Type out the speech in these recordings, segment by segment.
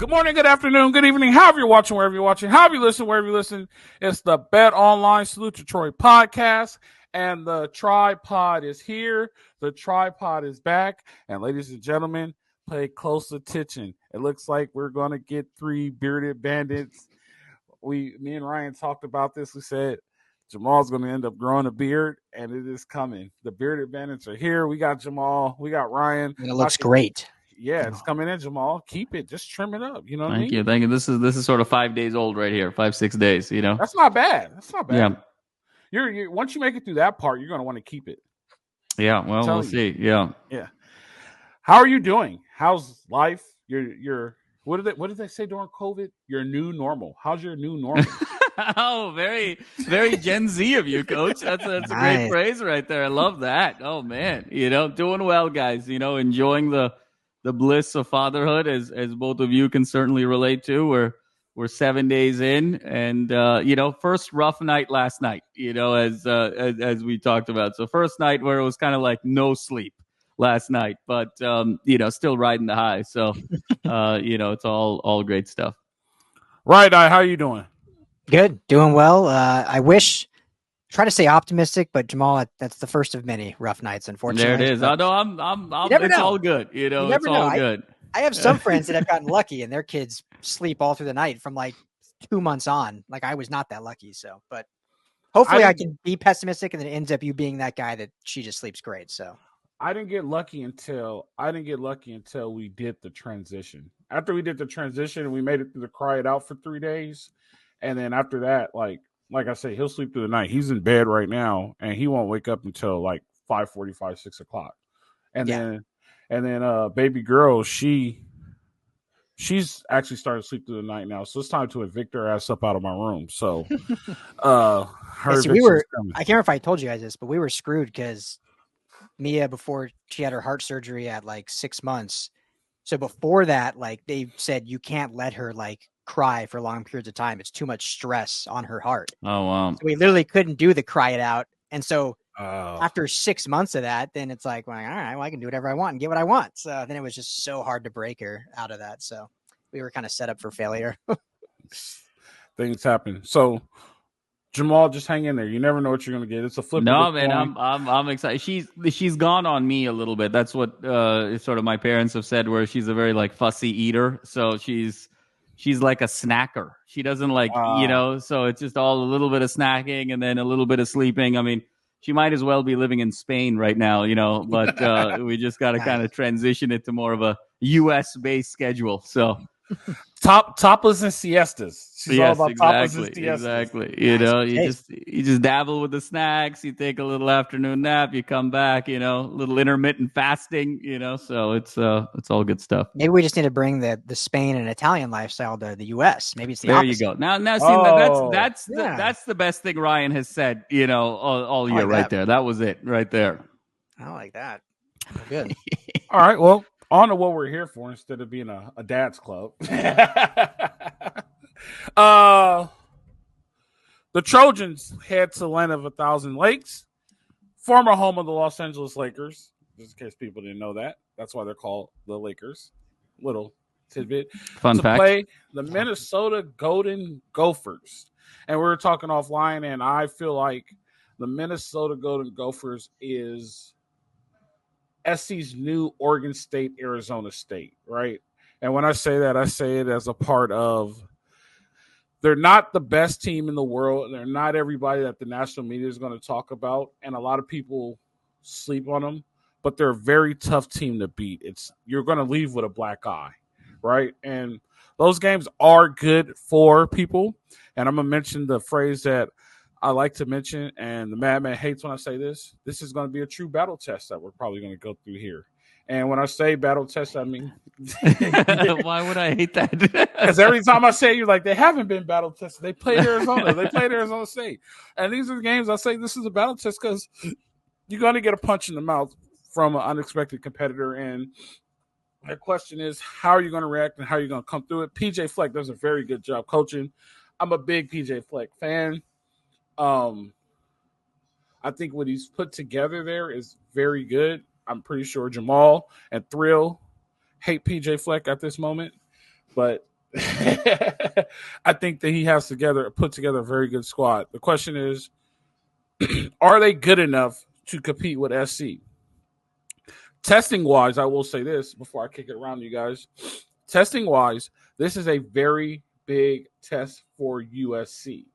Good morning, good afternoon, good evening, however you're watching, wherever you're watching, however you listen, wherever you listen. It's the Bet Online Salute to Troy podcast, and the tripod is here. The tripod is back, and ladies and gentlemen, pay close attention. It looks like we're going to get 3 bearded bandits. Me and Ryan talked about this. We said Jamal's going to end up growing a beard, and it is coming. The bearded bandits are here. We got Jamal. We got Ryan. And it looks great. Yeah, it's coming in, Jamal. Keep it. Just trim it up. You know what I mean? Thank you. This is sort of 5 days old right here. 5-6 days. You know, that's not bad. Yeah. You're once you make it through that part, you're gonna want to keep it. Yeah. Well, we'll see. Yeah. Yeah. How are you doing? How's life? Your what did they say during COVID? Your new normal. How's your new normal? Oh, very, very Gen Z of you, Coach. That's a great phrase right there. I love that. Oh man, doing well, guys. Enjoying the bliss of fatherhood, as both of you can certainly relate to. We're 7 days in, and first rough night last night. As we talked about. So first night where it was kind of like no sleep last night, but still riding the high. So it's all great stuff. Right, how are you doing? Good, doing well. Try to stay optimistic, but Jamal, that's the first of many rough nights, unfortunately. There it is. I know. It's all good. It's all good. I have some friends that have gotten lucky, and their kids sleep all through the night from like 2 months on. Like I was not that lucky, but hopefully I can be pessimistic, and then it ends up you being that guy that she just sleeps great. So I didn't get lucky until we did the transition. After we did the transition, we made it through the cry it out for 3 days, and then after that, like I say, he'll sleep through the night. He's in bed right now, and he won't wake up until like 5:45, 6 o'clock. And then baby girl, she's actually started to sleep through the night now. So it's time to evict her ass up out of my room. So I can't remember if I told you guys this, but we were screwed because Mia, before she had her heart surgery at like 6 months. So before that, like they said, you can't let her like cry for long periods of time. It's too much stress on her heart. Oh, wow. So we literally couldn't do the cry it out. And so after 6 months of that, then it's like, well, all right, well, I can do whatever I want and get what I want. So then it was just so hard to break her out of that. So we were kind of set up for failure. Things happen. So Jamal, just hang in there. You never know what you're going to get. It's a flip. No, man, I'm excited. She's gone on me a little bit. That's what sort of my parents have said, where she's a very like fussy eater. So she's like a snacker. She doesn't like, so it's just all a little bit of snacking and then a little bit of sleeping. I mean, she might as well be living in Spain right now, but we just got to kind of transition it to more of a U.S. based schedule. So topless and siestas. She's all about topless and siestas. Exactly. You just dabble with the snacks. You take a little afternoon nap. You come back. A little intermittent fasting. So it's all good stuff. Maybe we just need to bring the Spain and Italian lifestyle to the U.S. Maybe it's the opposite. You go. Now see that's the best thing Ryan has said. All year right there. That was it right there. I like that. Good. All right. Well, on to what we're here for instead of being a dad's club. The Trojans head to land of 1,000 Lakes, former home of the Los Angeles Lakers, just in case people didn't know that. That's why they're called the Lakers. Little tidbit. Fun fact. Play the Minnesota Golden Gophers. And we were talking offline, and I feel like the Minnesota Golden Gophers is SC's new Oregon State, Arizona State, right? And when I say that, I say it as a part of they're not the best team in the world. They're not everybody that the national media is going to talk about, and a lot of people sleep on them, but they're a very tough team to beat. You're going to leave with a black eye, right? And those games are good for people, and I'm going to mention the phrase that I like to mention, and the madman hates when I say this. This is going to be a true battle test that we're probably going to go through here. And when I say battle test, I mean... Why would I hate that? Because every time I say, you're like, they haven't been battle tested. They played Arizona. They played Arizona State. And these are the games I say this is a battle test because you're going to get a punch in the mouth from an unexpected competitor. And the question is, how are you going to react and how are you going to come through it? PJ Fleck does a very good job coaching. I'm a big PJ Fleck fan. I think what he's put together there is very good. I'm pretty sure Jamal and Thrill hate PJ Fleck at this moment, but I think that he has put together a very good squad. The question is, are they good enough to compete with SC? Testing wise, I will say this before I kick it around to you guys. Testing wise, this is a very big test for USC.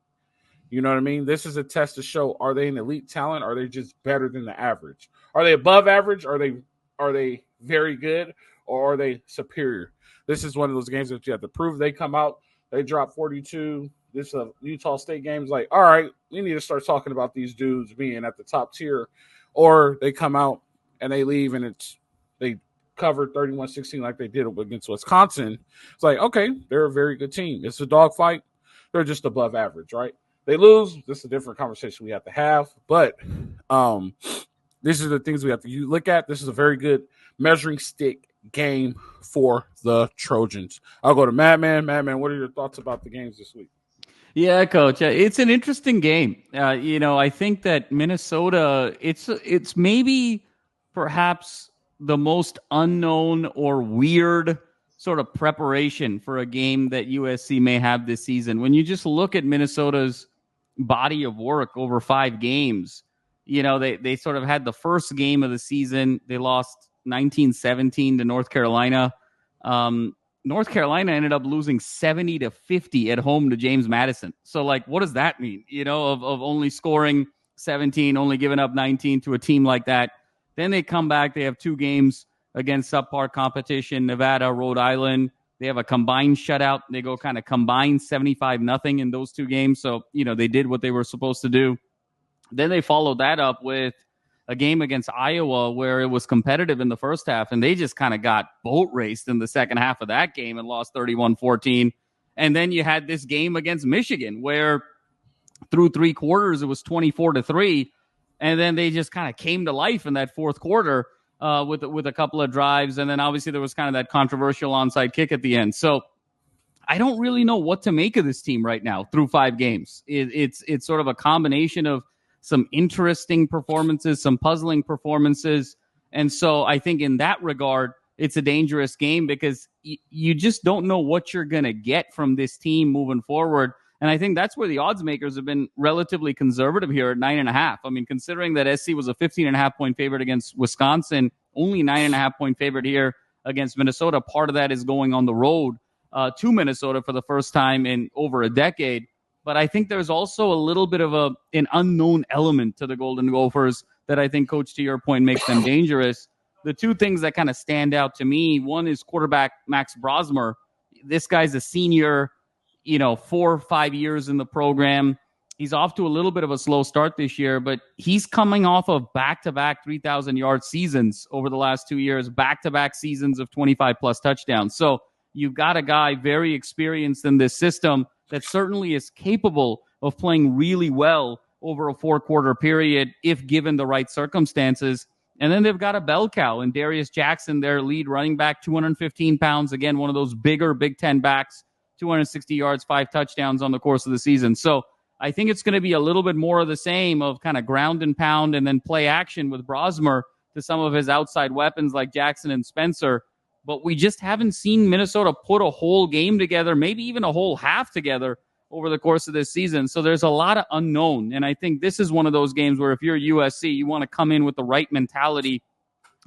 You know what I mean? This is a test to show, are they an elite talent? Are they just better than the average? Are they above average? Are they very good? Or are they superior? This is one of those games that you have to prove. They come out, they drop 42. This is a Utah State game. It's like, all right, we need to start talking about these dudes being at the top tier. Or they come out and they leave and they covered 31-16 like they did against Wisconsin. It's like, okay, they're a very good team. It's a dogfight. They're just above average, right? They lose. This is a different conversation we have to have. But these are the things we have to look at. This is a very good measuring stick game for the Trojans. I'll go to Madman. Madman, what are your thoughts about the games this week? Yeah, Coach, it's an interesting game. I think that Minnesota, it's maybe perhaps the most unknown or weird sort of preparation for a game that USC may have this season. When you just look at Minnesota's body of work over 5 games, they sort of had the first game of the season. They lost 19-17 to North Carolina. North Carolina ended up losing 70-50 at home to James Madison. So, what does that mean? Of only scoring 17, only giving up 19 to a team like that. Then they come back. They have 2 games against subpar competition, Nevada, Rhode Island. They have a combined shutout. They go kind of combined 75-0 in those 2 games. So, they did what they were supposed to do. Then they followed that up with a game against Iowa where it was competitive in the first half, and they just kind of got boat raced in the second half of that game and lost 31-14. And then you had this game against Michigan where through 3 quarters it was 24-3, and then they just kind of came to life in that fourth quarter with a couple of drives, and then obviously there was kind of that controversial onside kick at the end. So I don't really know what to make of this team right now through 5 games. It's sort of a combination of some interesting performances, some puzzling performances. And so I think in that regard, it's a dangerous game because you just don't know what you're going to get from this team moving forward. And I think that's where the odds makers have been relatively conservative here at 9.5. I mean, considering that SC was a 15.5 point favorite against Wisconsin, only 9.5 point favorite here against Minnesota. Part of that is going on the road to Minnesota for the first time in over a decade. But I think there's also a little bit of an unknown element to the Golden Gophers that I think, Coach, to your point, makes them dangerous. The 2 things that kind of stand out to me, one is quarterback Max Brosmer. This guy's a senior, 4 or 5 years in the program. He's off to a little bit of a slow start this year, but he's coming off of back-to-back 3,000-yard seasons over the last 2 years, back-to-back seasons of 25-plus touchdowns. So you've got a guy very experienced in this system that certainly is capable of playing really well over a 4-quarter period if given the right circumstances. And then they've got a bell cow in Darius Jackson, their lead running back, 215 pounds. Again, one of those bigger Big Ten backs, 260 yards, 5 touchdowns on the course of the season. So I think it's going to be a little bit more of the same of kind of ground and pound and then play action with Brosmer to some of his outside weapons like Jackson and Spencer. But we just haven't seen Minnesota put a whole game together, maybe even a whole half together over the course of this season. So there's a lot of unknown. And I think this is one of those games where if you're USC, you want to come in with the right mentality.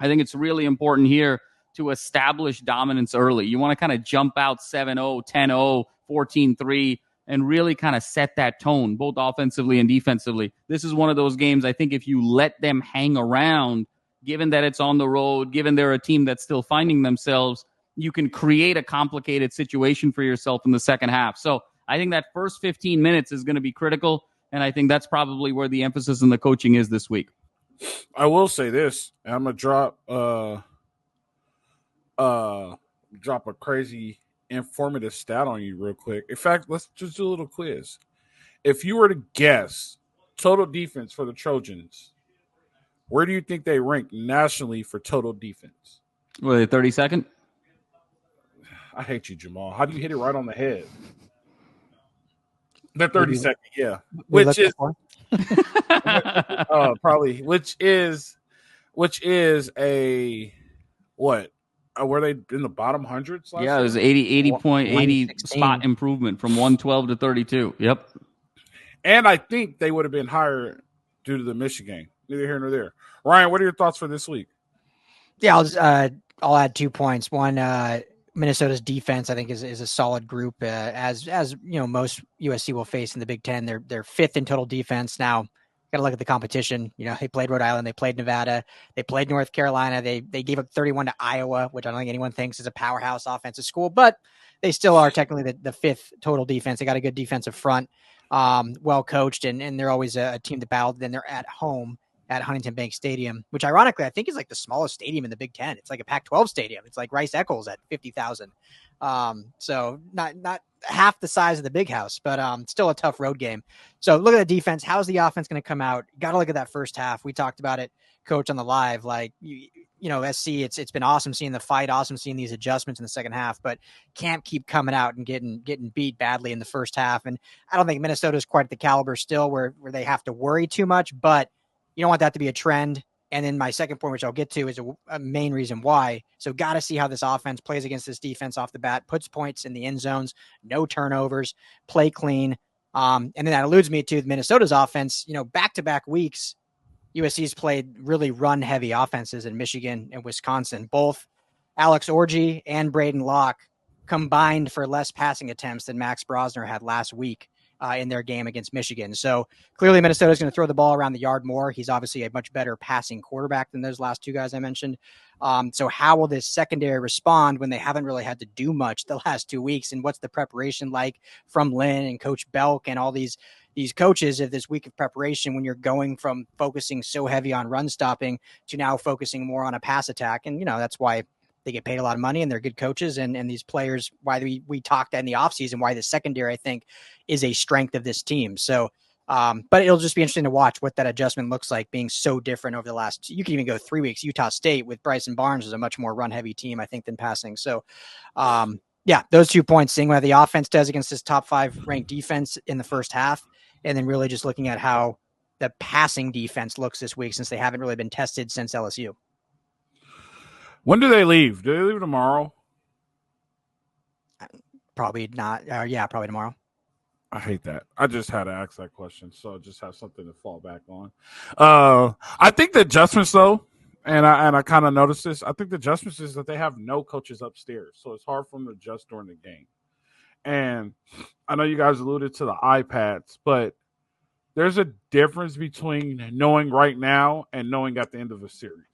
I think it's really important here to establish dominance early. You want to kind of jump out 7-0, 10-0, 14-3, and really kind of set that tone, both offensively and defensively. This is one of those games, I think, if you let them hang around, given that it's on the road, given they're a team that's still finding themselves, you can create a complicated situation for yourself in the second half. So I think that first 15 minutes is going to be critical, and I think that's probably where the emphasis in the coaching is this week. I will say this, and I'm going to drop a crazy informative stat on you real quick. In fact, let's just do a little quiz. If you were to guess total defense for the Trojans, where do you think they rank nationally for total defense? Were they 32nd? I hate you, Jamal. How do you hit it right on the head? They're 32nd, yeah. Which is probably which is a what? were they in the bottom hundreds last year? Yeah, it was 80 spot improvement from 112 to 32. Yep. And I think they would have been higher due to the Michigan game. Neither here nor there. Ryan, what are your thoughts for this week? Yeah, I'll add 2 points. One, Minnesota's defense, I think, is a solid group. As you know, most USC will face in the Big Ten. They're fifth in total defense. Now, got to look at the competition. You know, they played Rhode Island, they played Nevada, they played North Carolina. They gave up 31 to Iowa, which I don't think anyone thinks is a powerhouse offensive school, but they still are technically the fifth total defense. They got a good defensive front, well coached, and they're always a team that battled. Then they're at home at Huntington Bank Stadium, which ironically I think is like the smallest stadium in the Big Ten. It's like a Pac-12 stadium. It's like Rice-Eccles at 50,000. So not half the size of the Big House, but still a tough road game. So look at the defense. How's the offense going to come out? Got to look at that first half. We talked about it, Coach, on the live. Like you know, SC. It's been awesome seeing the fight, awesome seeing these adjustments in the second half, but can't keep coming out and getting beat badly in the first half. And I don't think Minnesota is quite at the caliber still where they have to worry too much, but you don't want that to be a trend. And then my second point, which I'll get to, is a main reason why. So got to see how this offense plays against this defense off the bat, puts points in the end zones, no turnovers, play clean. And then that alludes me to Minnesota's offense. You know, back-to-back weeks, USC's played really run-heavy offenses in Michigan and Wisconsin. Both Alex Orji and Braden Locke combined for less passing attempts than Max Brosner had last week in their game against Michigan. So clearly Minnesota's going to throw the ball around the yard more. He's obviously a much better passing quarterback than those last two guys I mentioned. So how will this secondary respond when they haven't really had to do much the last 2 weeks? And what's the preparation like from Lynn and Coach Belk and all these coaches of this week of preparation when you're going from focusing so heavy on run stopping to now focusing more on a pass attack? And, you know, that's why they get paid a lot of money and they're good coaches. And these players, why we talked in the offseason, why the secondary, I think, is a strength of this team. So, but it'll just be interesting to watch what that adjustment looks like being so different over the last, you can even go 3 weeks. Utah State with Bryson Barnes is a much more run heavy team, I think, than passing. So, yeah, those 2 points, seeing what the offense does against this top 5 ranked defense in the first half, and then really just looking at how the passing defense looks this week since they haven't really been tested since LSU. When do they leave? Do they leave tomorrow? Probably not. Yeah, probably tomorrow. I hate that. I just had to ask that question, so I just have something to fall back on. I think the adjustments, though, and I kind of noticed this, I think the adjustments is that they have no coaches upstairs, so it's hard for them to adjust during the game. And I know you guys alluded to the iPads, but there's a difference between knowing right now and knowing at the end of a series.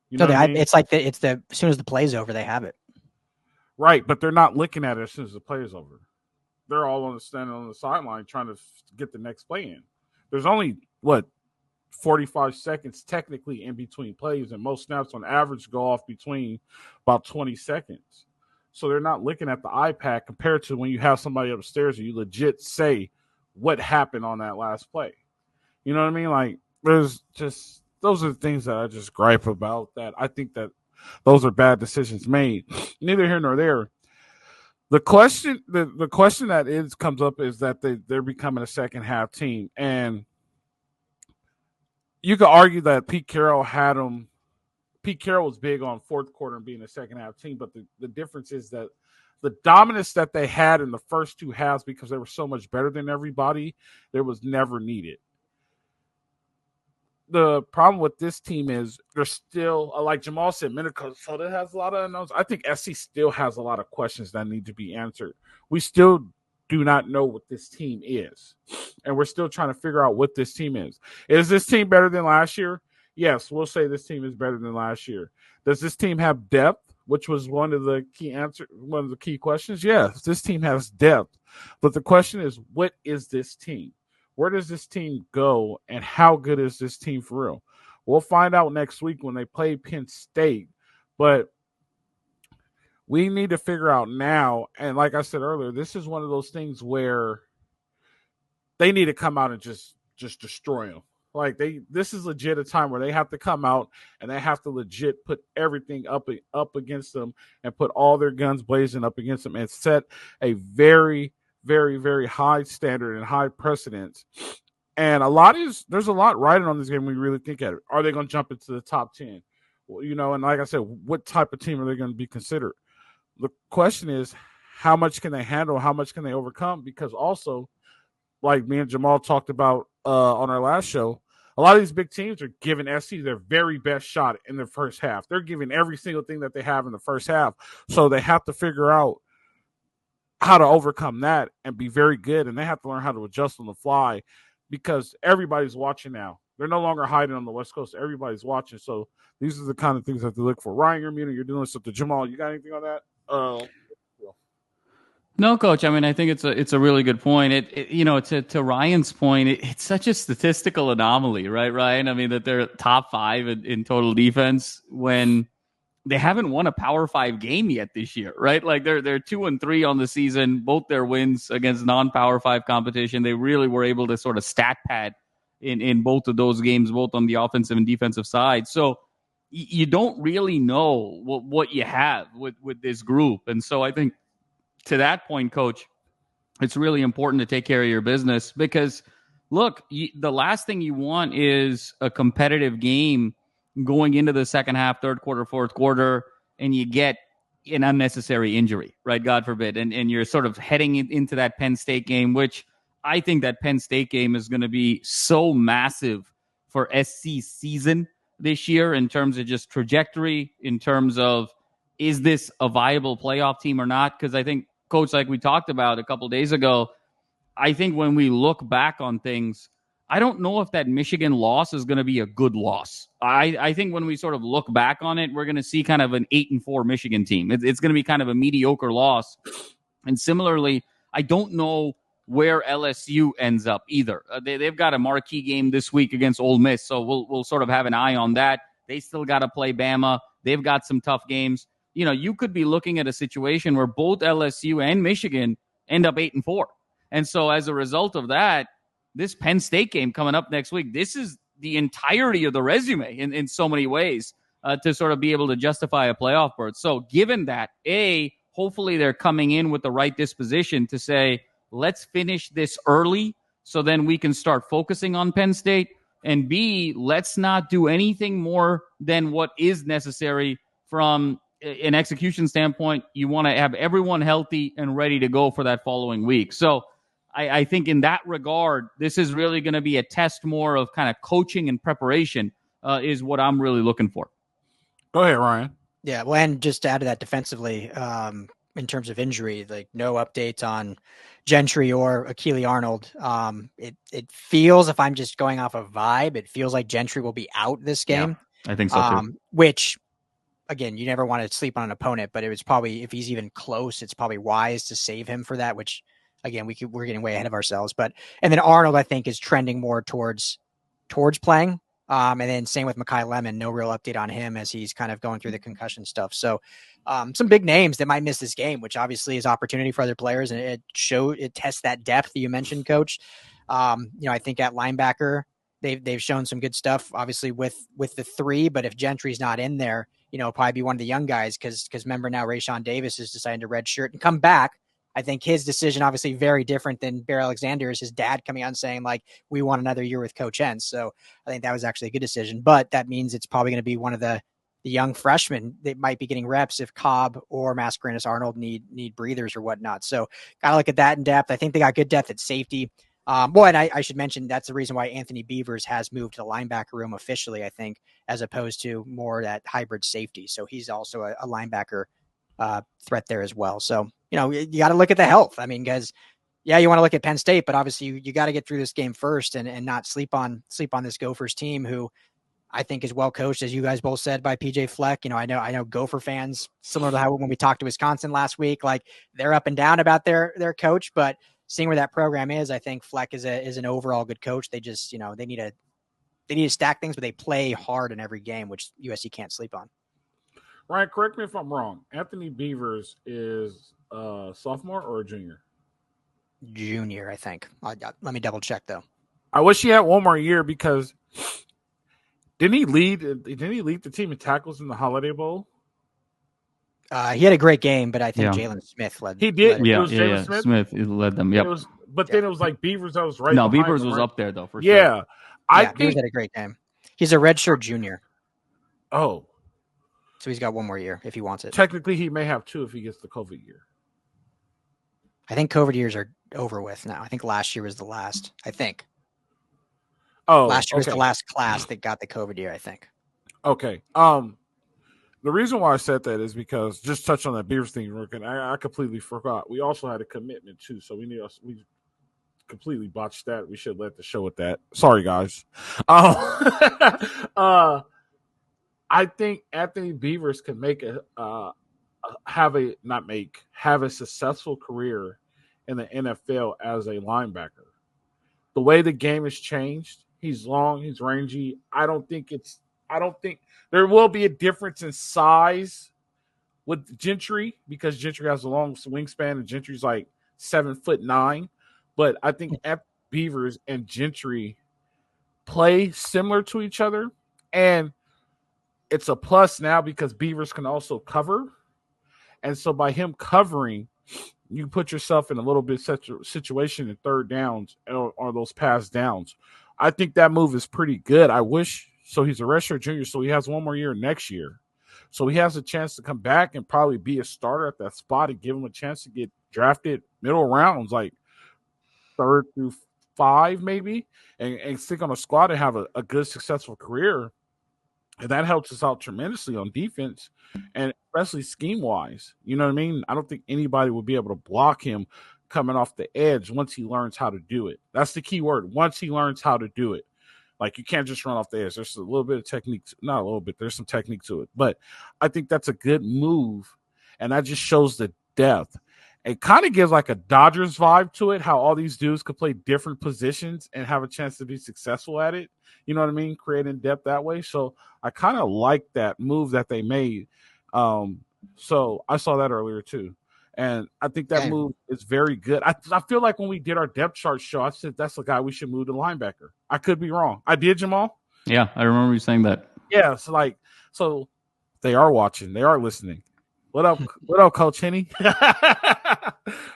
You know I mean? It's like as soon as the play's over, they have it. Right, but they're not looking at it as soon as the play is over. They're all standing on the sideline trying to get the next play in. There's only, 45 seconds technically in between plays, and most snaps on average go off between about 20 seconds. So they're not looking at the iPad compared to when you have somebody upstairs and you legit say what happened on that last play. You know what I mean? Like, there's just... those are the things that I just gripe about, that I think that those are bad decisions made. Neither here nor there. The question that comes up is that they're becoming a second half team. And you could argue that Pete Carroll was big on fourth quarter and being a second half team, but the difference is that the dominance that they had in the first two halves, because they were so much better than everybody, there was never needed. The problem with this team is they're still, like Jamal said, Minnesota has a lot of unknowns. I think SC still has a lot of questions that need to be answered. We still do not know what this team is, and we're still trying to figure out what this team is. Is this team better than last year? Yes, we'll say this team is better than last year. Does this team have depth, which was one of the key questions? Yes, this team has depth, but the question is, what is this team? Where does this team go, and how good is this team for real? We'll find out next week when they play Penn State, but we need to figure out now, and like I said earlier, this is one of those things where they need to come out and just destroy them. Like, this is legit a time where they have to come out and they have to legit put everything up against them and put all their guns blazing up against them and set a very, very, very high standard and high precedence. And there's a lot riding on this game when you really think at it. Are they going to jump into the top 10? And like I said, what type of team are they going to be considered? The question is, how much can they handle? How much can they overcome? Because also, like me and Jamal talked about on our last show, a lot of these big teams are giving SC their very best shot in the first half. They're giving every single thing that they have in the first half. So they have to figure out how to overcome that and be very good. And they have to learn how to adjust on the fly because everybody's watching now. They're no longer hiding on the West Coast. Everybody's watching. So these are the kind of things that they look for. Ryan, you're muted. You're doing something. Jamal, you got anything on that? No, Coach. I mean, I think it's a really good point. To Ryan's point, it's such a statistical anomaly, right, Ryan? I mean, that they're top 5 in total defense when they haven't won a Power 5 game yet this year, right? Like they're 2-3 on the season. Both their wins against non-Power 5 competition, they really were able to sort of stat pad in both of those games, both on the offensive and defensive side. So you don't really know what you have with this group, and so I think. To that point, Coach, it's really important to take care of your business because, look, the last thing you want is a competitive game going into the second half, third quarter, fourth quarter, and you get an unnecessary injury, right? God forbid. And you're sort of heading into that Penn State game, which I think that Penn State game is going to be so massive for SC season this year in terms of just trajectory, in terms of is this a viable playoff team or not? Because I think, Coach, like we talked about a couple days ago, I think when we look back on things, I don't know if that Michigan loss is going to be a good loss. I think when we sort of look back on it, we're going to see kind of an 8-4 Michigan team. It's going to be kind of a mediocre loss. And similarly, I don't know where LSU ends up either. They've got a marquee game this week against Ole Miss, so we'll sort of have an eye on that. They still got to play Bama. They've got some tough games. You could be looking at a situation where both LSU and Michigan end up 8-4. And so as a result of that, this Penn State game coming up next week, this is the entirety of the resume in so many ways to sort of be able to justify a playoff berth. So given that, hopefully they're coming in with the right disposition to say, let's finish this early so then we can start focusing on Penn State. And B, let's not do anything more than what is necessary from an execution standpoint. You want to have everyone healthy and ready to go for that following week. So I think in that regard, this is really going to be a test more of kind of coaching and preparation is what I'm really looking for. Go ahead, Ryan. Yeah, well, and just to add to that defensively, in terms of injury, like no updates on Gentry or Akili Arnold. It feels, if I'm just going off of vibe, it feels like Gentry will be out this game. Yeah, I think so too. Which, again, you never want to sleep on an opponent, but it was probably, if he's even close, it's probably wise to save him for that, which, again, we're getting way ahead of ourselves. And then Arnold, I think, is trending more towards playing. And then same with Makai Lemon, no real update on him as he's kind of going through the concussion stuff. So some big names that might miss this game, which obviously is opportunity for other players. And it tests that depth that you mentioned, Coach. I think at linebacker, they've shown some good stuff, obviously with the 3, but if Gentry's not in there, probably be one of the young guys. Cause remember now Rayshawn Davis is deciding to redshirt and come back. I think his decision, obviously very different than Bear Alexander's, his dad coming out and saying, like, we want another year with Coach Entz. So I think that was actually a good decision, but that means it's probably going to be one of the young freshmen that might be getting reps if Cobb or Mascarenas Arnold need breathers or whatnot. So got to look at that in depth. I think they got good depth at safety. And I should mention that's the reason why Anthony Beavers has moved to the linebacker room officially, I think, as opposed to more that hybrid safety. So he's also a linebacker threat there as well. So, you got to look at the health. I mean, guys, yeah, you want to look at Penn State, but obviously you got to get through this game first and not sleep on this Gophers team, who I think is well coached, as you guys both said, by PJ Fleck. I know Gopher fans, similar to how when we talked to Wisconsin last week, like they're up and down about their coach, but seeing where that program is, I think Fleck is an overall good coach. They just, they need to stack things, but they play hard in every game, which USC can't sleep on. Ryan, correct me if I'm wrong. Anthony Beavers is a sophomore or a junior? Junior, I think. Let me double check though. I wish he had one more year because didn't he lead the team in tackles in the Holiday Bowl? He had a great game, but I think Jaylin Smith led. He did. Jaylin Smith led them. Yep. Then it was like Beavers that was right. No, Beavers was up there though for sure. Yeah, I think Beavers had a great game. He's a redshirt junior. Oh, So he's got one more year if he wants it. Technically, he may have 2 if he gets the COVID year. I think COVID years are over with now. I think last year was the last. I think. Oh, last year was the last class that got the COVID year. I think. Okay. The reason why I said that is because just touch on that Beavers thing, Rick, and I completely forgot. We also had a commitment too, so we completely botched that. We should let the show with that. Sorry, guys. I think Anthony Beavers can have a successful career in the NFL as a linebacker. The way the game has changed, he's long, he's rangy. I don't think there will be a difference in size with Gentry because Gentry has a long wingspan and Gentry's like 7'9". But I think Beavers and Gentry play similar to each other. And it's a plus now because Beavers can also cover. And so by him covering, you put yourself in a little bit situation in third downs or those pass downs. I think that move is pretty good. I wish so. He's a redshirt junior, so he has one more year next year. So he has a chance to come back and probably be a starter at that spot and give him a chance to get drafted middle rounds, like 3rd through 5 maybe, and stick on a squad and have a good, successful career. And that helps us out tremendously on defense and especially scheme-wise. You know what I mean? I don't think anybody would be able to block him coming off the edge once he learns how to do it. That's the key word, once he learns how to do it. Like, you can't just run off the edge. There's a little bit of technique. Not a little bit. There's some technique to it. But I think that's a good move, and that just shows the depth. It kind of gives like a Dodgers vibe to it, how all these dudes could play different positions and have a chance to be successful at it. You know what I mean? Creating depth that way. So I kind of like that move that they made. So I saw that earlier too. And I think that move is very good. I feel like when we did our depth chart show, I said that's the guy we should move to linebacker. I could be wrong. I did, Jamal? Yeah, I remember you saying that. Yeah, so they are watching. They are listening. What up, Coach Henny?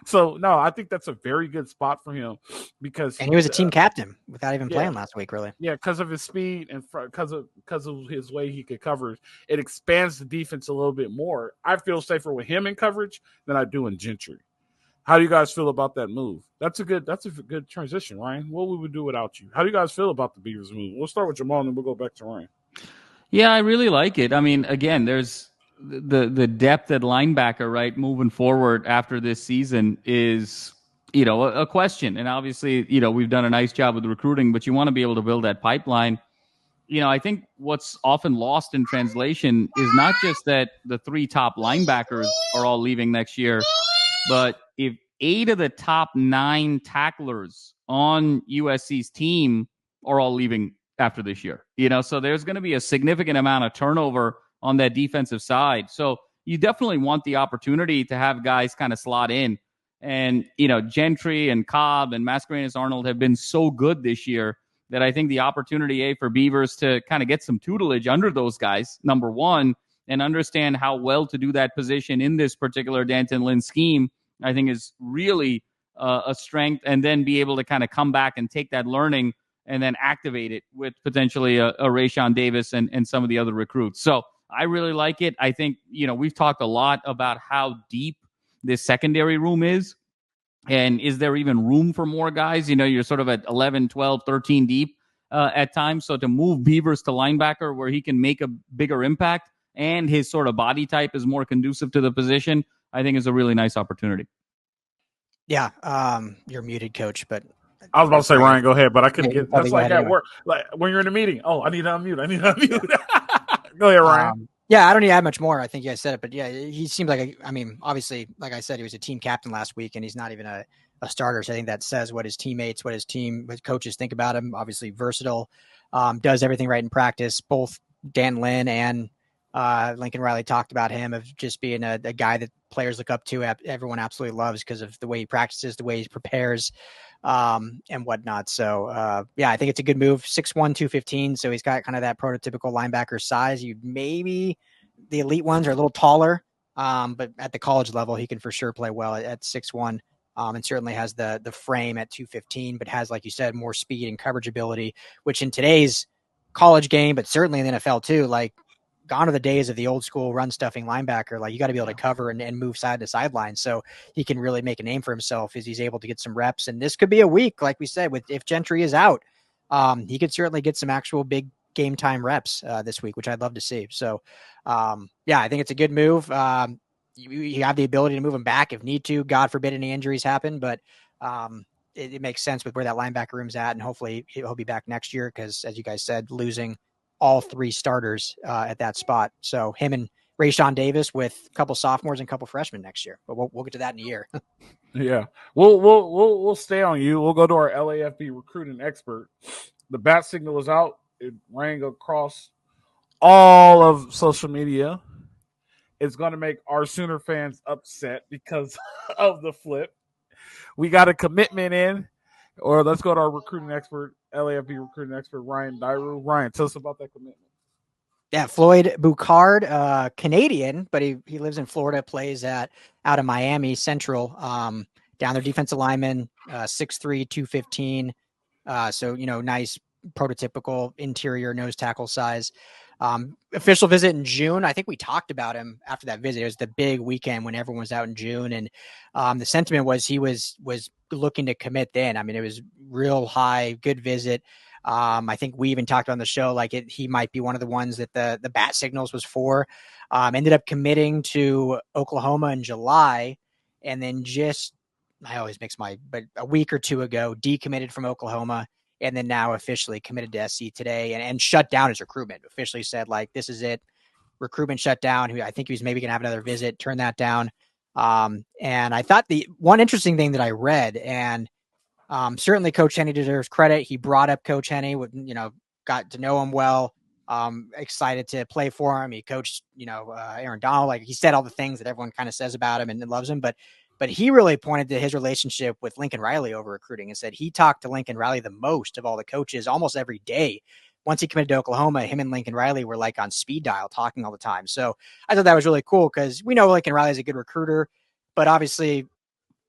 So, no, I think that's a very good spot for him because he was a team captain without even playing last week, really. Yeah, because of his speed and because of his way he could cover. It expands the defense a little bit more. I feel safer with him in coverage than I do in Gentry. How do you guys feel about that move? That's a good transition, Ryan. What we would do without you? How do you guys feel about the Beavers move? We'll start with Jamal and then we'll go back to Ryan. Yeah, I really like it. I mean, again, there's the depth at linebacker, right, moving forward after this season is, a question. And obviously, we've done a nice job with the recruiting, but you want to be able to build that pipeline. I think what's often lost in translation is not just that the 3 top linebackers are all leaving next year, but if 8 of the top 9 tacklers on USC's team are all leaving after this year, so there's going to be a significant amount of turnover on that defensive side. So you definitely want the opportunity to have guys kind of slot in. And, Gentry and Cobb and Mascarenas-Arnold have been so good this year that I think the opportunity, for Beavers to kind of get some tutelage under those guys, number one, and understand how well to do that position in this particular D'Anton Lynn scheme, I think is really a strength, and then be able to kind of come back and take that learning and then activate it with potentially a Rayshawn Davis and some of the other recruits. So I really like it. I think, we've talked a lot about how deep this secondary room is. And is there even room for more guys? You're sort of at 11, 12, 13 deep at times. So to move Beavers to linebacker where he can make a bigger impact and his sort of body type is more conducive to the position, I think is a really nice opportunity. Yeah. You're muted, Coach, but I was about to say, Ryan, go ahead, but I couldn't get. That's like at work, like when you're in a meeting. Oh, I need to unmute. Go ahead, Ryan. Yeah, I don't need to add much more. I think you guys said it, but yeah, he seems like obviously, like I said, he was a team captain last week, and he's not even a starter. So I think that says what his teammates, what his coaches think about him. Obviously versatile, does everything right in practice. Both Dan Lynn and Lincoln Riley talked about him of just being a guy that players look up to. Everyone absolutely loves because of the way he practices, the way he prepares, and whatnot. So, I think it's a good move. 6'1", 215. So he's got kind of that prototypical linebacker size. Maybe the elite ones are a little taller, but at the college level, he can for sure play well at 6'1", and certainly has the frame at 215, but has, like you said, more speed and coverage ability, which in today's college game, but certainly in the NFL too, like gone are the days of the old school run stuffing linebacker. Like, you got to be able to cover and move side to sideline. So he can really make a name for himself as he's able to get some reps. And this could be a week, like we said, if Gentry is out, he could certainly get some actual big game time reps this week, which I'd love to see. So I think it's a good move. You have the ability to move him back if need to, God forbid any injuries happen, but it makes sense with where that linebacker room's at. And hopefully he'll be back next year. Cause as you guys said, losing all 3 starters at that spot. So him and Rayshawn Davis with a couple sophomores and a couple freshmen next year, but we'll get to that in a year. Yeah. We'll stay on you. We'll go to our LAFB recruiting expert. The bat signal is out. It rang across all of social media. It's going to make our Sooner fans upset because of the flip. We got a commitment in, or let's go to our recruiting expert, LAFB recruiting expert, Ryan Dyru. Ryan, tell us about that commitment. Yeah, Floyd Boucard, Canadian, but he lives in Florida, plays out of Miami Central, down there, defensive lineman, 6'3", 215. So, nice prototypical interior nose tackle size. Official visit in June. I think we talked about him after that visit. It was the big weekend when everyone was out in June. And the sentiment was he was looking to commit then. I mean, it was real high, good visit. I think we even talked on the show, like he might be one of the ones that the bat signals was for. Ended up committing to Oklahoma in July. And then I always mix but a week or two ago, decommitted from Oklahoma. And then now officially committed to SC today and shut down his recruitment. Officially said, like, this is it. Recruitment shut down. I think he was maybe going to have another visit, turn that down. And I thought the one interesting thing that I read, and certainly Coach Henne deserves credit. He brought up Coach Henne, got to know him well, excited to play for him. He coached, Aaron Donald. Like, he said all the things that everyone kind of says about him and loves him. But he really pointed to his relationship with Lincoln Riley over recruiting and said he talked to Lincoln Riley the most of all the coaches almost every day. Once he committed to Oklahoma, him and Lincoln Riley were like on speed dial talking all the time. So I thought that was really cool because we know Lincoln Riley is a good recruiter, but obviously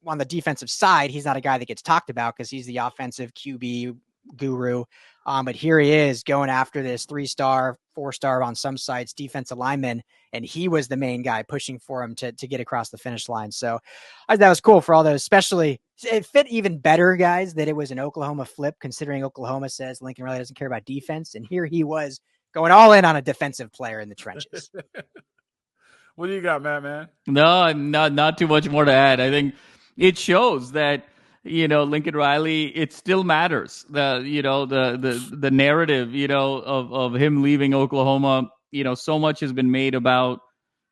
on the defensive side, he's not a guy that gets talked about because he's the offensive QB guru. But here he is going after this 3-star, 4-star on some sites defensive lineman, and he was the main guy pushing for him to get across the finish line. So I thought that was cool for all those, especially it fit even better, guys, that it was an Oklahoma flip, considering Oklahoma says Lincoln Riley doesn't care about defense. And here he was going all in on a defensive player in the trenches. What do you got, Matt, man? No, not too much more to add. I think it shows that, Lincoln Riley, it still matters. The narrative, of him leaving Oklahoma, so much has been made about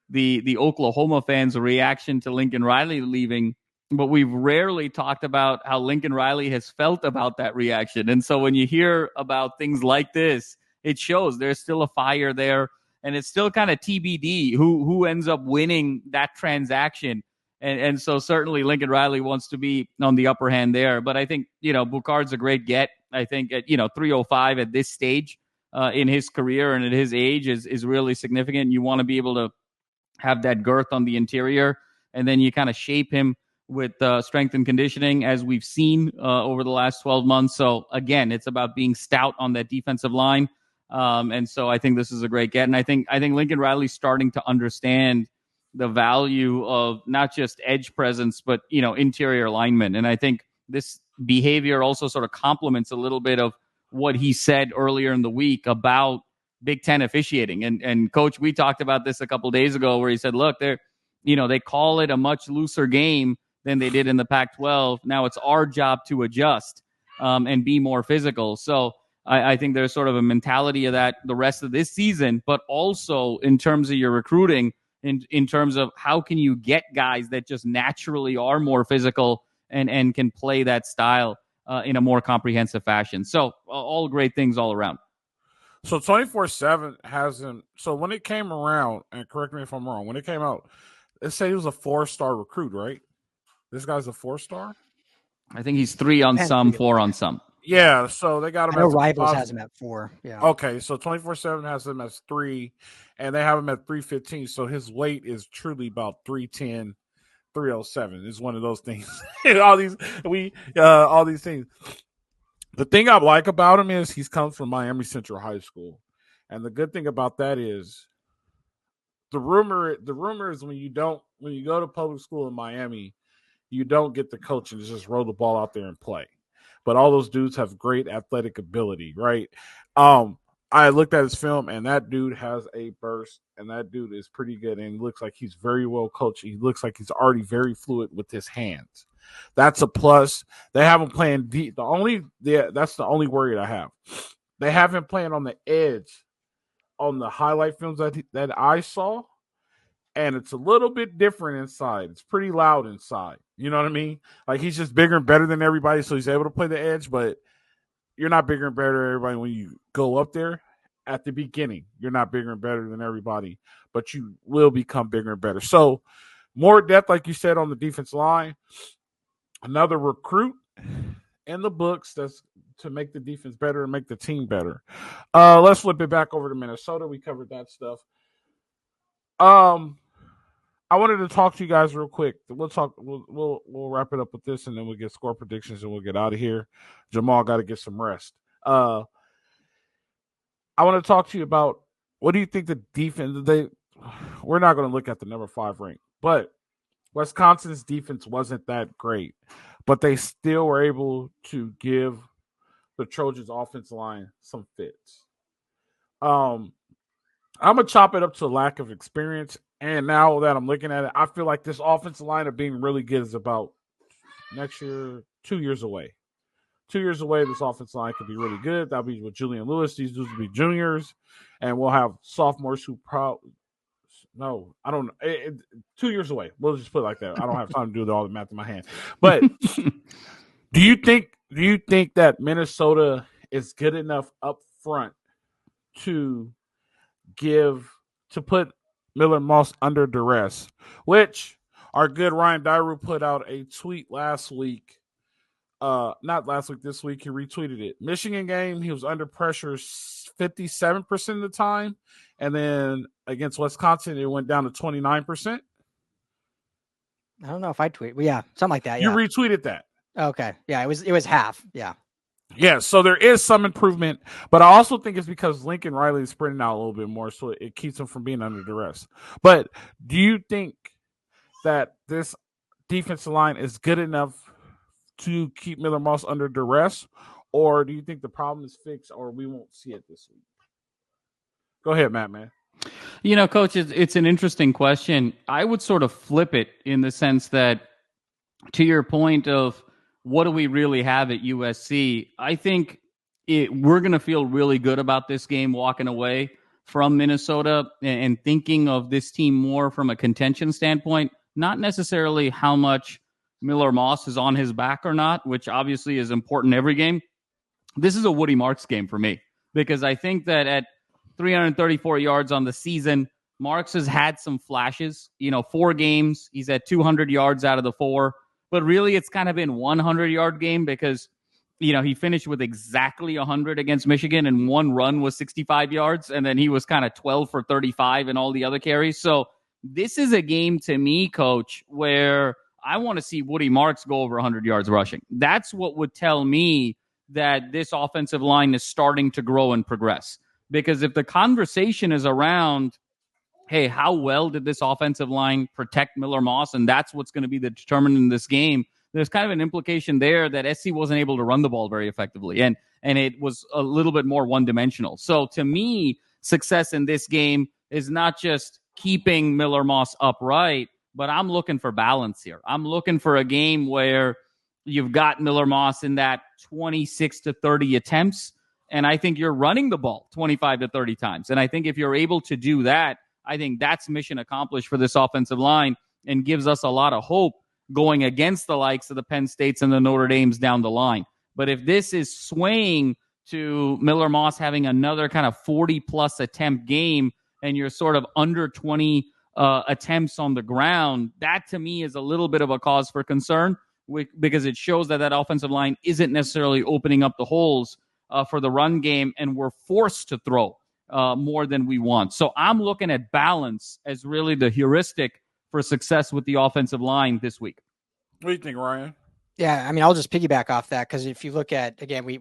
the Oklahoma fans' reaction to Lincoln Riley leaving, but we've rarely talked about how Lincoln Riley has felt about that reaction. And so when you hear about things like this, it shows there's still a fire there, and it's still kind of TBD who ends up winning that transaction. And so certainly Lincoln Riley wants to be on the upper hand there. But I think, Boucard's a great get. I think at, 305 at this stage in his career and at his age is really significant. You want to be able to have that girth on the interior, and then you kind of shape him with strength and conditioning as we've seen over the last 12 months. So again, it's about being stout on that defensive line. And so I think this is a great get. And I think Lincoln Riley's starting to understand the value of not just edge presence, but, interior linemen. And I think this behavior also sort of complements a little bit of what he said earlier in the week about Big Ten officiating. And Coach, we talked about this a couple of days ago where he said, look, they call it a much looser game than they did in the Pac-12. Now it's our job to adjust and be more physical. So I think there's sort of a mentality of that the rest of this season, but also in terms of your recruiting, in terms of how can you get guys that just naturally are more physical and can play that style in a more comprehensive fashion. So all great things all around. So 24/7 hasn't. So when it came around, and correct me if I'm wrong, when it came out, it said he was a 4-star recruit, right? This guy's a 4-star. I think he's 3 on some, 4 on some. Yeah, so they got him. I know Rivals has him at 4. Yeah. Okay, so 24/7 has him as 3, and they have him at 315. So his weight is truly about 310, 307. It's one of those things. all these things. The thing I like about him is he's come from Miami Central High School, and the good thing about that is the rumor is when you go to public school in Miami, you don't get the coach and just roll the ball out there and play. But all those dudes have great athletic ability, right? I looked at his film, and that dude has a burst, and that dude is pretty good, and looks like he's very well coached. He looks like he's already very fluid with his hands. That's a plus. They haven't playing deep. That's the only worry I have. They haven't playing on the edge on the highlight films that I saw, and it's a little bit different inside. It's pretty loud inside. You know what I mean? Like, he's just bigger and better than everybody, so he's able to play the edge, but you're not bigger and better than everybody when you go up there at the beginning. You're not bigger and better than everybody, but you will become bigger and better. So more depth, like you said, on the defense line. Another recruit in the books that's to make the defense better and make the team better. Let's flip it back over to Minnesota. We covered that stuff. I wanted to talk to you guys real quick. We'll wrap it up with this, and then we'll get score predictions, and we'll get out of here. Jamal got to get some rest. I want to talk to you about, what do you think the defense? We're not going to look at the number 5 rank, but Wisconsin's defense wasn't that great, but they still were able to give the Trojans' offensive line some fits. I'm going to chop it up to a lack of experience. And now that I'm looking at it, I feel like this offensive line of being really good is about next year, 2 years away. 2 years away, this offensive line could be really good. That'll be with Julian Lewis. These dudes will be juniors. And we'll have sophomores who no, I don't know. 2 years away. We'll just put it like that. I don't have time to do all the math in my hand. But do you think that Minnesota is good enough up front to put Miller Moss under duress, which our good Ryan Dyru put out a tweet last week. Not last week, this week. He retweeted it. Michigan game, he was under pressure 57% of the time. And then against Wisconsin, it went down to 29%. I don't know if I tweet. Well, yeah, something like that. You yeah. retweeted that. Okay. Yeah, it was half. Yeah. Yeah, so there is some improvement, but I also think it's because Lincoln Riley is spreading out a little bit more, so it keeps him from being under duress. But do you think that this defensive line is good enough to keep Miller Moss under duress, or do you think the problem is fixed, or we won't see it this week? Go ahead, Matt, man. You know, Coach, it's an interesting question. I would sort of flip it in the sense that, to your point of, what do we really have at USC? I think we're going to feel really good about this game walking away from Minnesota and thinking of this team more from a contention standpoint, not necessarily how much Miller Moss is on his back or not, which obviously is important every game. This is a Woody Marks game for me, because I think that at 334 yards on the season, Marks has had some flashes. 4 games, he's at 200 yards out of the 4. But really, it's kind of been 100-yard game because, he finished with exactly 100 against Michigan, and one run was 65 yards, and then he was kind of 12 for 35 and all the other carries. So this is a game to me, Coach, where I want to see Woody Marks go over 100 yards rushing. That's what would tell me that this offensive line is starting to grow and progress. Because if the conversation is around, hey, how well did this offensive line protect Miller Moss? And that's what's going to be the determinant in this game. There's kind of an implication there that SC wasn't able to run the ball very effectively. And it was a little bit more one-dimensional. So to me, success in this game is not just keeping Miller Moss upright, but I'm looking for balance here. I'm looking for a game where you've got Miller Moss in that 26 to 30 attempts. And I think you're running the ball 25 to 30 times. And I think if you're able to do that, I think that's mission accomplished for this offensive line and gives us a lot of hope going against the likes of the Penn States and the Notre Dames down the line. But if this is swaying to Miller Moss having another kind of 40-plus attempt game and you're sort of under 20 attempts on the ground, that to me is a little bit of a cause for concern because it shows that offensive line isn't necessarily opening up the holes for the run game, and we're forced to throw more than we want. So I'm looking at balance as really the heuristic for success with the offensive line this week. What do you think, Ryan? Yeah, I mean, I'll just piggyback off that because if you look at, again, we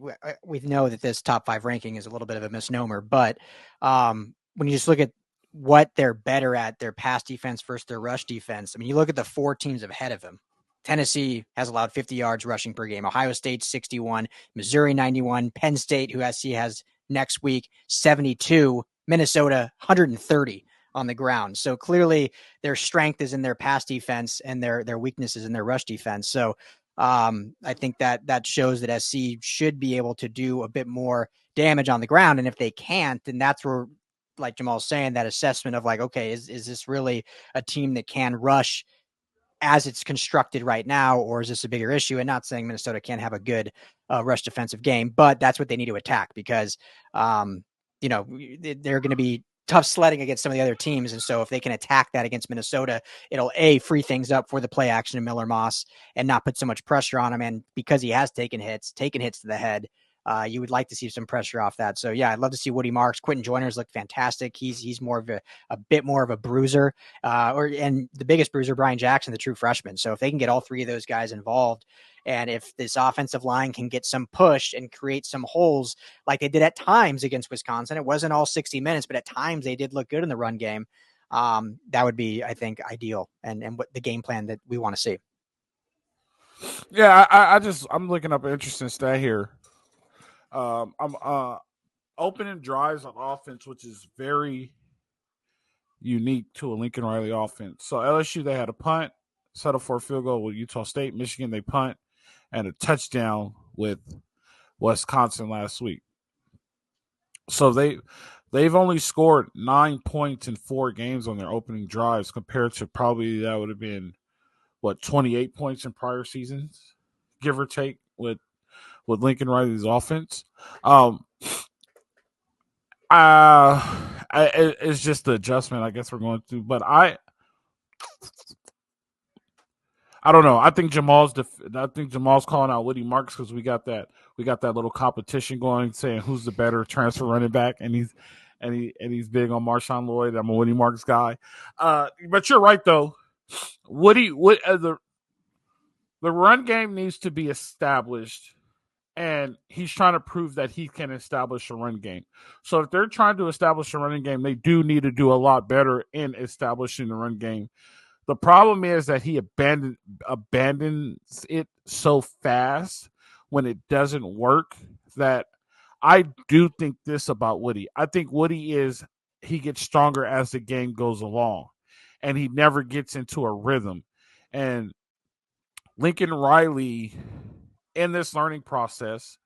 know that this top 5 ranking is a little bit of a misnomer, but when you just look at what they're better at, their pass defense versus their rush defense. I mean, you look at the 4 teams ahead of them. Tennessee has allowed 50 yards rushing per game. Ohio State 61, Missouri 91, Penn State, who USC has next week 72, Minnesota 130 on the ground. So clearly their strength is in their pass defense and their weakness is in their rush defense. So I think that shows that SC should be able to do a bit more damage on the ground. And if they can't, then that's where, like Jamal's saying, that assessment of like, okay, is this really a team that can rush as it's constructed right now, or is this a bigger issue? And not saying Minnesota can't have a good rush defensive game, but that's what they need to attack because, they're going to be tough sledding against some of the other teams. And so if they can attack that against Minnesota, it'll free things up for the play action of Miller Moss and not put so much pressure on him. And because he has taken hits to the head, you would like to see some pressure off that. So yeah, I'd love to see Woody Marks. Quinten Joyner's look fantastic. He's more of a bit more of a bruiser, and the biggest bruiser, Brian Jackson, the true freshman. So if they can get all 3 of those guys involved, and if this offensive line can get some push and create some holes like they did at times against Wisconsin, it wasn't all 60 minutes, but at times they did look good in the run game. That would be, I think, ideal and what the game plan that we want to see. Yeah, I'm looking up an interesting stat here. I'm opening drives on offense, which is very unique to a Lincoln Riley offense. So LSU, they had a punt, settle for a field goal with Utah State. Michigan, they punt, and a touchdown with Wisconsin last week. So they've only scored 9 points in 4 games on their opening drives, compared to probably that would have been 28 points in prior seasons, give or take, with Lincoln Riley's offense. It's just the adjustment I guess we're going through. But I don't know. I think Jamal's calling out Woody Marks because we got that little competition going, saying who's the better transfer running back, and he's big on Marshawn Lloyd. I'm a Woody Marks guy. But you're right though. The run game needs to be established. And he's trying to prove that he can establish a run game. So if they're trying to establish a running game, they do need to do a lot better in establishing the run game. The problem is that he abandons it so fast when it doesn't work that I do think this about Woody. I think Woody he gets stronger as the game goes along, and he never gets into a rhythm. And Lincoln Riley, in this learning process,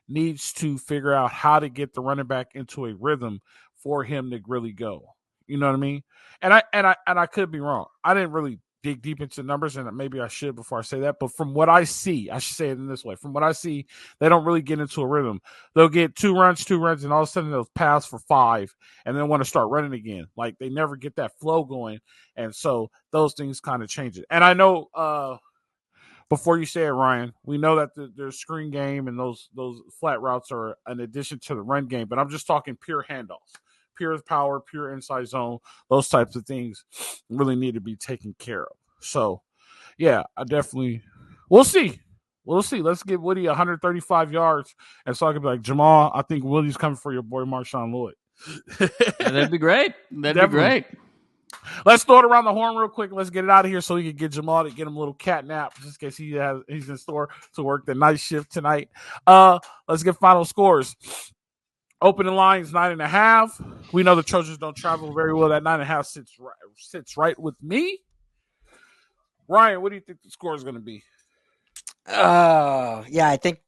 needs to figure out how to get the running back into a rhythm for him to really go. You know what I mean? And I could be wrong. I didn't really dig deep into numbers, and maybe I should before I say that. But from what I see, I should say it in this way. From what I see, they don't really get into a rhythm. They'll get two runs, and all of a sudden they'll pass for 5 and then want to start running again. Like they never get that flow going. And so those things kind of change it. And I know before you say it, Ryan, we know that the screen game and those flat routes are an addition to the run game, but I'm just talking pure handoffs, pure power, pure inside zone. Those types of things really need to be taken care of. So, yeah, we'll see. Let's give Woody 135 yards, and so I can be like, Jamal, I think Woody's coming for your boy Marshawn Lloyd. Yeah, that'd be great. That'd be great. Let's throw it around the horn real quick. Let's get it out of here so we can get Jamal to get him a little cat nap just in case he's in store to work the night shift tonight. Let's get final scores. Opening lines 9.5. We know the Trojans don't travel very well. That 9.5 sits right with me. Ryan, what do you think the score is going to be? Yeah, I think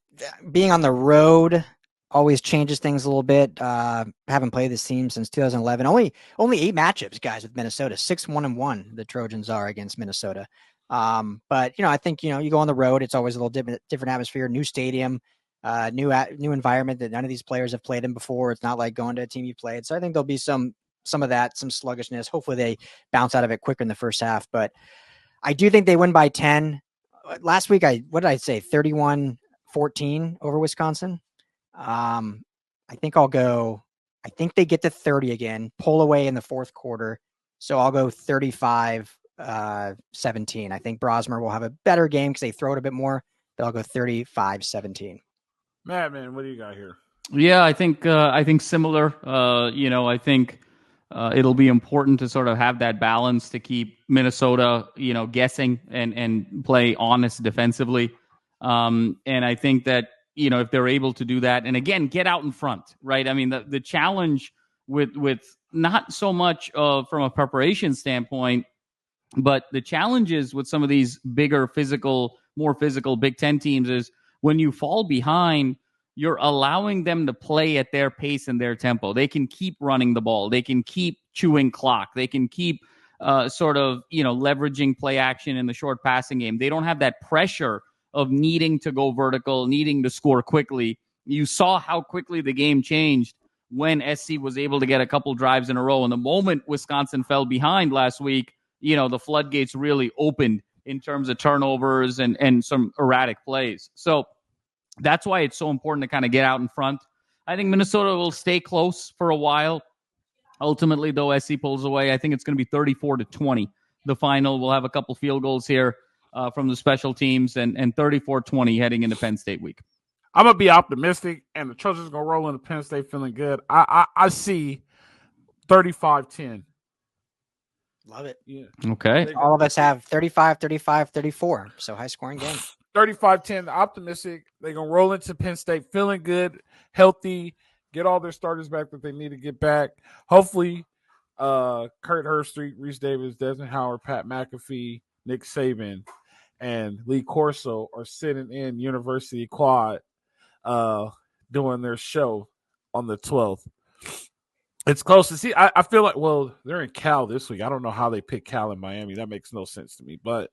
being on the road always changes things a little bit. Haven't played this team since 2011. Only 8 matchups, guys, with Minnesota. 6-1-1 the Trojans are against Minnesota. But I think you go on the road. It's always a little different atmosphere, new stadium, new environment that none of these players have played in before. It's not like going to a team you played. So I think there'll be some of that, some sluggishness. Hopefully they bounce out of it quicker in the first half. But I do think they win by 10. Last week, what did I say? 31-14 over Wisconsin. I think they get to 30 again, pull away in the fourth quarter. So I'll go 35-17. I think Brosmer will have a better game because they throw it a bit more, but I'll go 35-17. Man, what do you got here? Yeah, I think similar. I think it'll be important to sort of have that balance to keep Minnesota, guessing and play honest defensively. And I think that, if they're able to do that, and again, get out in front, right? I mean, the challenge with not so much from a preparation standpoint, but the challenges with some of these bigger more physical Big Ten teams is when you fall behind, you're allowing them to play at their pace and their tempo. They can keep running the ball. They can keep chewing clock. They can keep leveraging play action in the short passing game. They don't have that pressure of needing to go vertical, needing to score quickly. You saw how quickly the game changed when SC was able to get a couple drives in a row. And the moment Wisconsin fell behind last week, the floodgates really opened in terms of turnovers and some erratic plays. So that's why it's so important to kind of get out in front. I think Minnesota will stay close for a while. Ultimately, though, SC pulls away. I think it's going to be 34-20. The final, we'll have a couple field goals here from the special teams and 34-20 heading into Penn State week. I'm going to be optimistic, and the Trojans going to roll into Penn State feeling good. I see 35-10. Love it. Yeah. Okay. All of us have 35, 35, 34. So high-scoring game. 35-10, optimistic. They're going to roll into Penn State feeling good, healthy, get all their starters back that they need to get back. Hopefully, Kurt Herbstreit, Reese Davis, Desmond Howard, Pat McAfee, Nick Saban, and Lee Corso are sitting in University Quad doing their show on the 12th. It's close to see. I feel like, they're in Cal this week. I don't know how they pick Cal in Miami. That makes no sense to me, but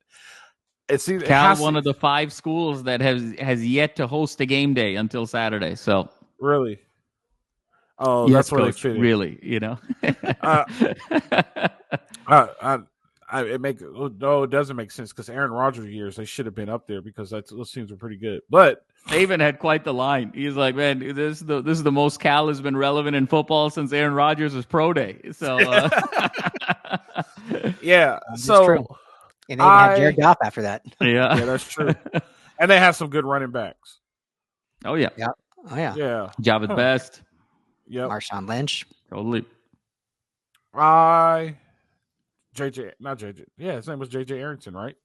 it's either Cal, one of the 5 schools that has yet to host a game day until Saturday. So really, yes, that's what Coach, really, it doesn't make sense because Aaron Rodgers years they should have been up there because those teams are pretty good. But Saban had quite the line. He's like, man, this is the most Cal has been relevant in football since Aaron Rodgers' pro day. So yeah, so true. And they had Jared Goff after that. Yeah, that's true. And they have some good running backs. Oh yeah, yeah. Javid Best. Yep. Marshawn Lynch. Totally. JJ. Yeah, his name was JJ Arrington, right?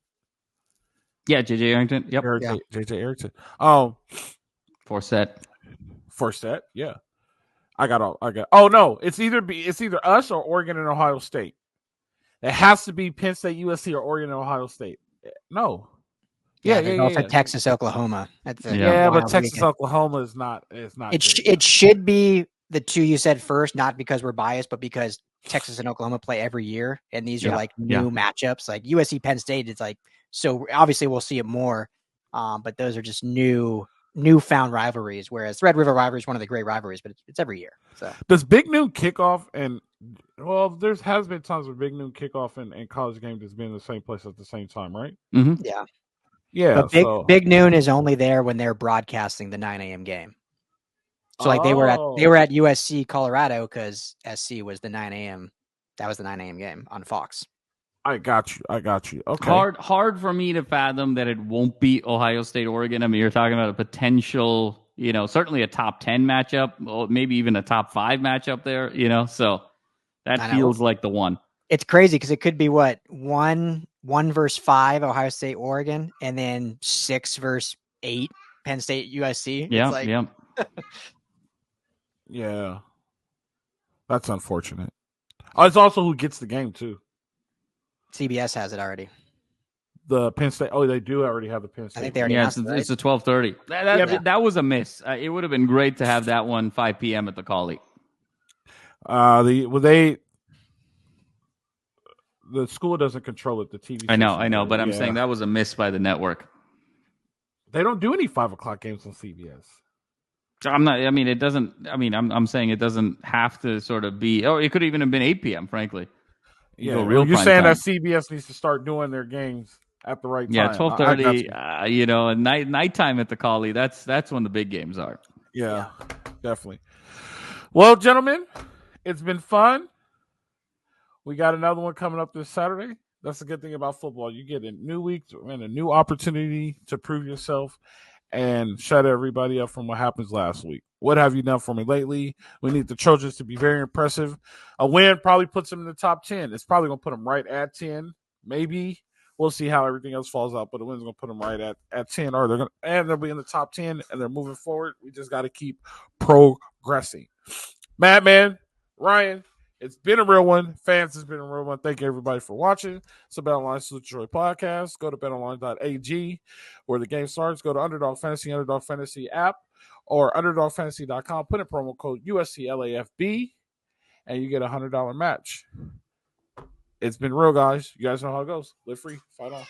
Yeah, JJ Arrington. Yep. JJ Arrington. Forsett. Yeah. Oh no, it's either us or Oregon and Ohio State. It has to be Penn State, USC, or Oregon and Ohio State. No. Also Texas, Oklahoma. But Texas, Oklahoma is not. It should be the two you said first, not because we're biased, but because Texas and Oklahoma play every year, and these are like new matchups. Like USC Penn State, it's like so. Obviously, we'll see it more, but those are just newfound rivalries. Whereas Red River rivalry is one of the great rivalries, but it's every year. So does Big Noon kickoff there has been times where Big Noon kickoff and college games has been in the same place at the same time, right? Mm-hmm. Yeah. Yeah. But Big Noon is only there when they're broadcasting the 9 a.m. game. So like they were at USC Colorado because SC was the 9 a.m. That was the 9 a.m. game on Fox. I got you. Okay. Hard for me to fathom that it won't be Ohio State, Oregon. I mean, you're talking about a potential, certainly a top 10 matchup, or maybe even a top 5 matchup there, so that feels like the one. It's crazy because it could be what 1 versus 5 Ohio State, Oregon, and then 6 versus 8 Penn State, USC. Yeah. Yeah. That's unfortunate. It's also who gets the game too. CBS has it already. The Penn State. Oh, they do already have the Penn State. I think they already announced it, right? It's a 12:30. That was a miss. It would have been great to have that one 5 p.m. at the Collie. The school doesn't control it. The TV. I know, but I'm saying that was a miss by the network. They don't do any 5 o'clock games on CBS. I'm not. I mean, it doesn't. I mean, I'm saying it doesn't have to sort of be. Oh, it could even have been 8 p.m. Frankly. Yeah, you're saying that CBS needs to start doing their games at the right time. Yeah, 12:30. Nighttime at the Collie. That's when the big games are. Yeah, definitely. Well, gentlemen, it's been fun. We got another one coming up this Saturday. That's the good thing about football. You get a new week and a new opportunity to prove yourself. and shut everybody up from what happens last week. What have you done for me lately? We need the Trojans to be very impressive. A win probably puts them in the top 10. It's probably going to put them right at 10, maybe. We'll see how everything else falls out, but the win's going to put them right at 10, or they'll be in the top 10, and they're moving forward. We just got to keep progressing. Madman, Ryan, it's been a real one. Fans, it's been a real one. Thank you, everybody, for watching. It's the Bet Online Detroit podcast. Go to betonline.ag where the game starts. Go to Underdog Fantasy app, or UnderdogFantasy.com. Put in promo code USCLAFB, and you get a $100 match. It's been real, guys. You guys know how it goes. Live free. Fight on.